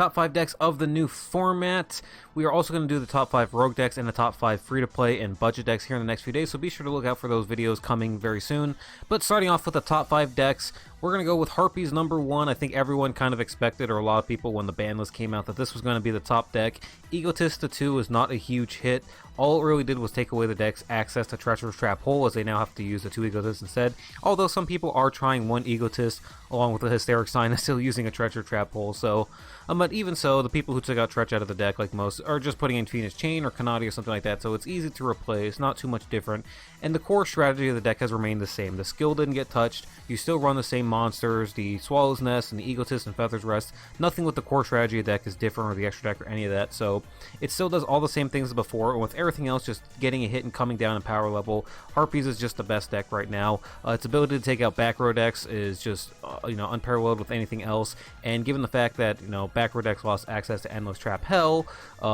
top 5 decks of the new format. We are also going to do the top 5 rogue decks and the top 5 free-to-play and budget decks here in the next few days, so be sure to look out for those videos coming very soon. But starting off with the top 5 decks, we're going to go with Harpies number 1. I think everyone kind of expected, or a lot of people when the ban list came out, that this was going to be the top deck. Egotist to 2 is not a huge hit. All it really did was take away the deck's access to Treacherous Trap Hole, as they now have to use the 2 Egotists instead. Although some people are trying 1 Egotist along with the Hysteric Sign and still using a Treacherous Trap Hole, so... but even so, the people who took out Tretch out of the deck, like most, are just putting in Phoenix Chain or Kanadi or something like that, so it's easy to replace, not too much different. And the core strategy of the deck has remained the same. The skill didn't get touched, you still run the same monsters, the Swallow's Nest and the Egotist and Feather's Rest. Nothing with the core strategy of the deck is different, or the extra deck or any of that, so it still does all the same things as before, and with everything else just getting a hit and coming down in power level, Harpies is just the best deck right now. Its ability to take out back row decks is just, unparalleled with anything else, and given the fact that, back row decks lost access to Endless Trap Hell,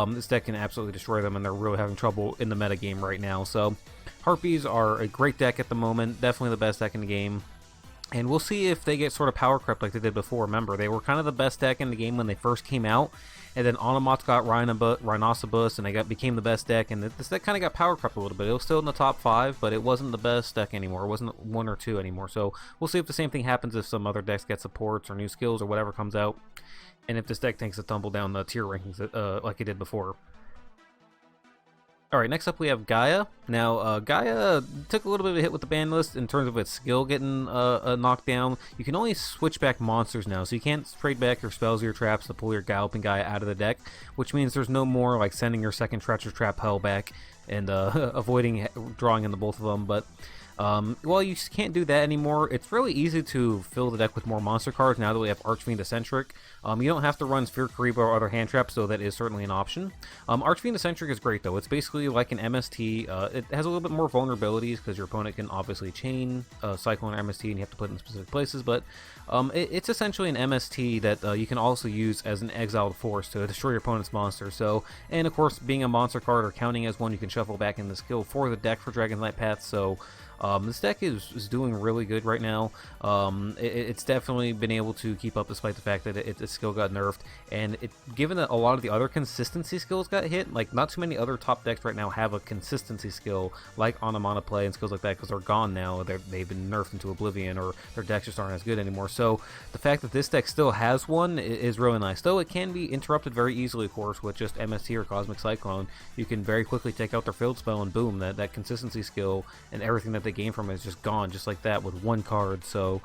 this deck can absolutely destroy them, and they're really having trouble in the meta game right now. So Harpies are a great deck at the moment, definitely the best deck in the game. And we'll see if they get sort of power crept like they did before. Remember, they were kind of the best deck in the game when they first came out, and then Onomots got Rhinoceros, and they became the best deck, and this deck kind of got power crept a little bit. It was still in the top 5, but it wasn't the best deck anymore. It wasn't 1 or 2 anymore. So we'll see if the same thing happens if some other decks get supports or new skills or whatever comes out, and if this deck takes a tumble down the tier rankings like it did before. Alright, next up we have Gaia. Now, Gaia took a little bit of a hit with the ban list in terms of its skill getting knocked down. You can only switch back monsters now, so you can't trade back your spells or your traps to pull your Galloping Gaia out of the deck, which means there's no more like sending your second Treacherous Trap Hell back and avoiding drawing into both of them. But well, you can't do that anymore. It's really easy to fill the deck with more monster cards now that we have Archfiend Eccentric. You don't have to run Sphere Kariba or other hand traps, so that is certainly an option. Archfiend Eccentric is great, though. It's basically like an MST. It has a little bit more vulnerabilities, because your opponent can obviously chain Cyclone or MST, and you have to put it in specific places, but it's essentially an MST that you can also use as an exiled force to destroy your opponent's monster. So, and of course, being a monster card or counting as one, you can shuffle back in the skill for the deck for Dragonlight Path, so... this deck is doing really good right now. It's definitely been able to keep up despite the fact that its skill got nerfed, and given that a lot of the other consistency skills got hit, like not too many other top decks right now have a consistency skill like Onomata Play and skills like that, because they're gone now. They've been nerfed into oblivion, or their decks just aren't as good anymore. So the fact that this deck still has one is really nice, though it can be interrupted very easily, of course, with just MST or Cosmic Cyclone. You can very quickly take out their field spell, and boom, that consistency skill and everything that they gain from it is just gone, just like that, with 1 card. So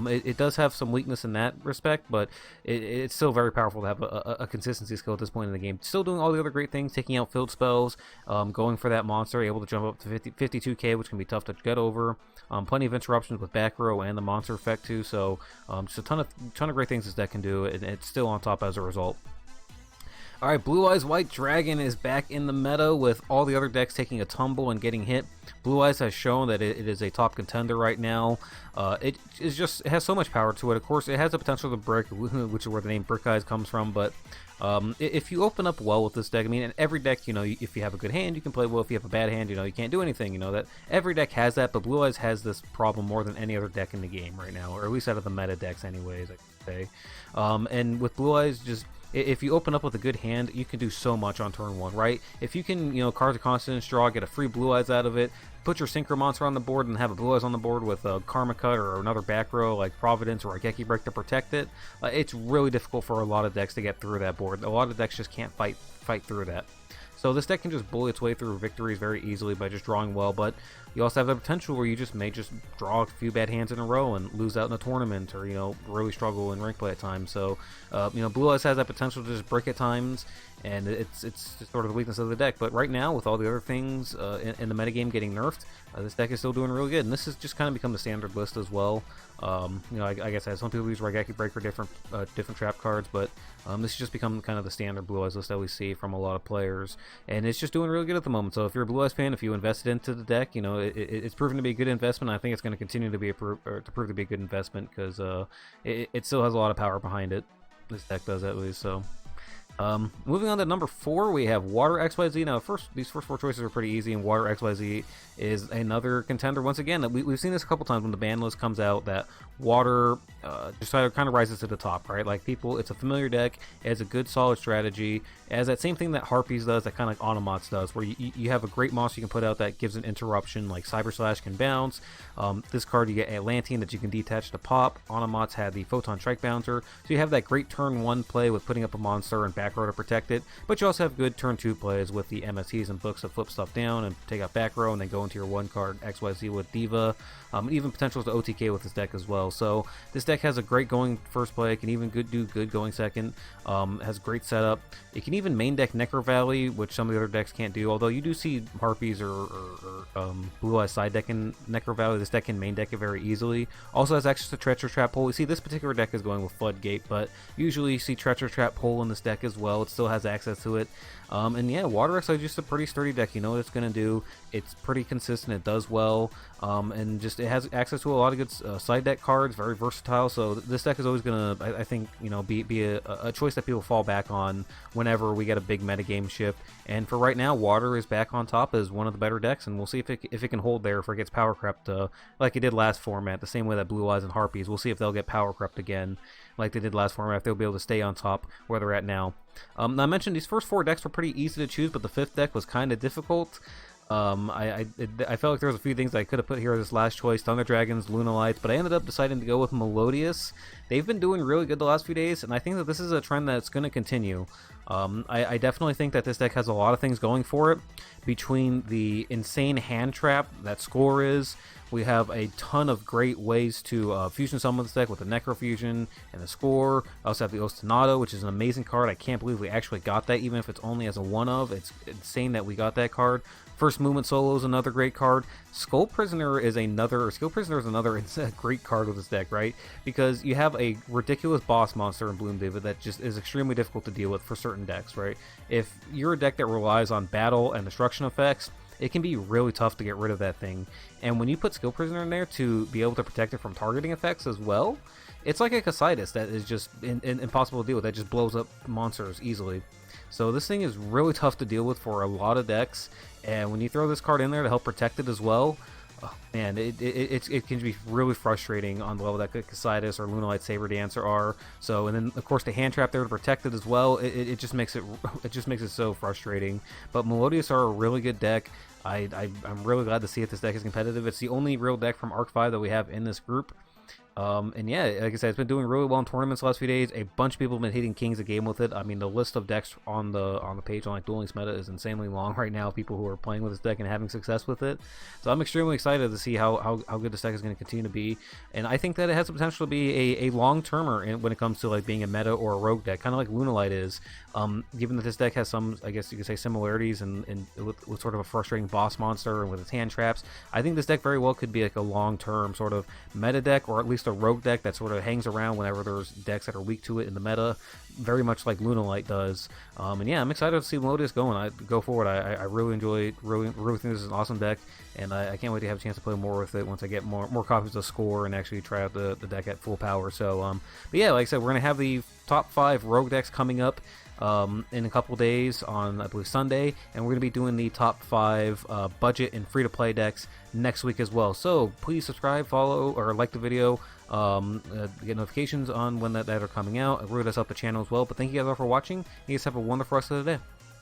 it does have some weakness in that respect, but it's still very powerful to have a consistency skill at this point in the game. Still doing all the other great things, taking out field spells, going for that monster, able to jump up to 52k, which can be tough to get over. Plenty of interruptions with back row and the monster effect too, so just a ton of great things this deck can do, and it's still on top as a result. Alright, Blue Eyes White Dragon is back in the meta, with all the other decks taking a tumble and getting hit. Blue Eyes has shown that it is a top contender right now. It has so much power to it. Of course, it has the potential to brick, which is where the name Brick Eyes comes from, but if you open up well with this deck, I mean, in every deck, if you have a good hand, you can play well. If you have a bad hand, you can't do anything, that every deck has that, but Blue Eyes has this problem more than any other deck in the game right now, or at least out of the meta decks anyways, I could say. And with Blue Eyes, just... if you open up with a good hand, you can do so much on turn 1, right? If you can, card the Consonance Draw, get a free Blue Eyes out of it, put your Synchro Monster on the board, and have a Blue Eyes on the board with a Karma Cut or another back row like Providence or a Geki Break to protect it, it's really difficult for a lot of decks to get through that board. A lot of decks just can't fight through that. So this deck can just bully its way through victories very easily by just drawing well, but you also have the potential where you may just draw a few bad hands in a row and lose out in a tournament, or, really struggle in rank play at times. So, Blue Eyes has that potential to just brick at times, and it's just sort of the weakness of the deck. But right now, with all the other things in the metagame getting nerfed, this deck is still doing really good, and this has just kind of become the standard list as well. I guess some people use Raigeki Break for different trap cards, but this has just become kind of the standard Blue Eyes list that we see from a lot of players, and it's just doing really good at the moment. So if you're a Blue Eyes fan, if you invested into the deck, it's proven to be a good investment. I think it's going to continue to prove to be a good investment, because it still has a lot of power behind it. This deck does, at least. So Moving on to number 4, we have Water XYZ. Now, these first 4 choices are pretty easy, and Water XYZ is another contender. Once again, we've seen this a couple times when the ban list comes out, that Water just kind of rises to the top, right? Like, it's a familiar deck, it has a good solid strategy, it has that same thing that Harpies does, that kind of like Automots does, where you have a great monster you can put out that gives an interruption, like Cyber Slash can bounce. This card, you get Atlantean that you can detach to pop. Automots had the Photon Strike Bouncer, so you have that great turn 1 play with putting up a monster and back row to protect it, but you also have good turn 2 plays with the MSTs and books that flip stuff down and take out back row and then go into your 1 card XYZ with Diva. Even potentials to OTK with this deck as well. So this deck has a great going first play, it can even do good going second, has great setup. It can even main deck Necro Valley, which some of the other decks can't do, although you do see Harpies or Blue Eyes side deck in Necro Valley. This deck can main deck it very easily. Also has access to Treacherous Trap Hole. You see this particular deck is going with Floodgate, but usually you see Treacherous Trap Hole in this deck as well. It still has access to it. And yeah, Water X is just a pretty sturdy deck. You know what it's going to do. It's pretty consistent. It does well. And just it has access to a lot of good side deck cards. Very versatile. So this deck is always going to, I think, you know, be a choice that people fall back on whenever we get a big metagame shift. And for right now, Water is back on top as one of the better decks. And we'll see if it can hold there, if it gets power crept like it did last format, the same way that Blue Eyes and Harpies. We'll see if they'll get power crept again like they did last format, if they'll be able to stay on top where they're at now. Now I mentioned these first 4 decks were pretty easy to choose, but the 5th deck was kind of difficult. I felt like there was a few things I could have put here as this last choice, Thunder Dragons, Lunalights, but I ended up deciding to go with Melodious. They've been doing really good the last few days, and I think that this is a trend that's going to continue. I definitely think that this deck has a lot of things going for it. Between the insane hand trap that Score is, we have a ton of great ways to fusion summon this deck with the Necrofusion and the Score. I also have the Ostinato, which is an amazing card. I can't believe we actually got that, even if it's only as a one-of. It's insane that we got that card. First Movement Solo is another great card. Skill Prisoner is another it's a great card with this deck, right? Because you have a ridiculous boss monster in Bloom Diva that just is extremely difficult to deal with for certain decks, right? If you're a deck that relies on battle and destruction effects, it can be really tough to get rid of that thing. And when you put Skill Prisoner in there to be able to protect it from targeting effects as well, it's like a Casitas that is just impossible to deal with, that just blows up monsters easily. So this thing is really tough to deal with for a lot of decks, and when you throw this card in there to help protect it as well, oh, man, it can be really frustrating on the level that Casitas or Lunalight Saber Dancer are. So, and then of course the hand trap there to protect it as well. It just makes it so frustrating. But Melodious are a really good deck. I'm really glad to see that this deck is competitive. It's the only real deck from Arc 5 that we have in this group. And yeah, like I said, it's been doing really well in tournaments the last few days. A bunch of people have been hitting Kings a game with it. I mean, the list of decks on the page on like Duel Links Meta is insanely long right now. People who are playing with this deck and having success with it. So I'm extremely excited to see how good this deck is going to continue to be. And I think that it has the potential to be a long-termer when it comes to like being a meta or a rogue deck, kind of like Lunalight is. Given that this deck has some, I guess you could say, similarities and with sort of a frustrating boss monster and with its hand traps, I think this deck very well could be like a long-term sort of meta deck, or at least a rogue deck that sort of hangs around whenever there's decks that are weak to it in the meta, very much like Lunalight does. And yeah, I'm excited to see Melodious go forward. I really enjoy, really think this is an awesome deck, and I can't wait to have a chance to play more with it once I get more copies of Score and actually try out the deck at full power. So, but yeah, like I said, we're gonna have the top 5 rogue decks coming up in a couple days on, I believe, Sunday, and we're going to be doing the top 5 budget and free-to-play decks next week as well. So please subscribe, follow, or like the video, get notifications on when that are coming out. It really does help the channel as well. But thank you guys all for watching. You guys have a wonderful rest of the day.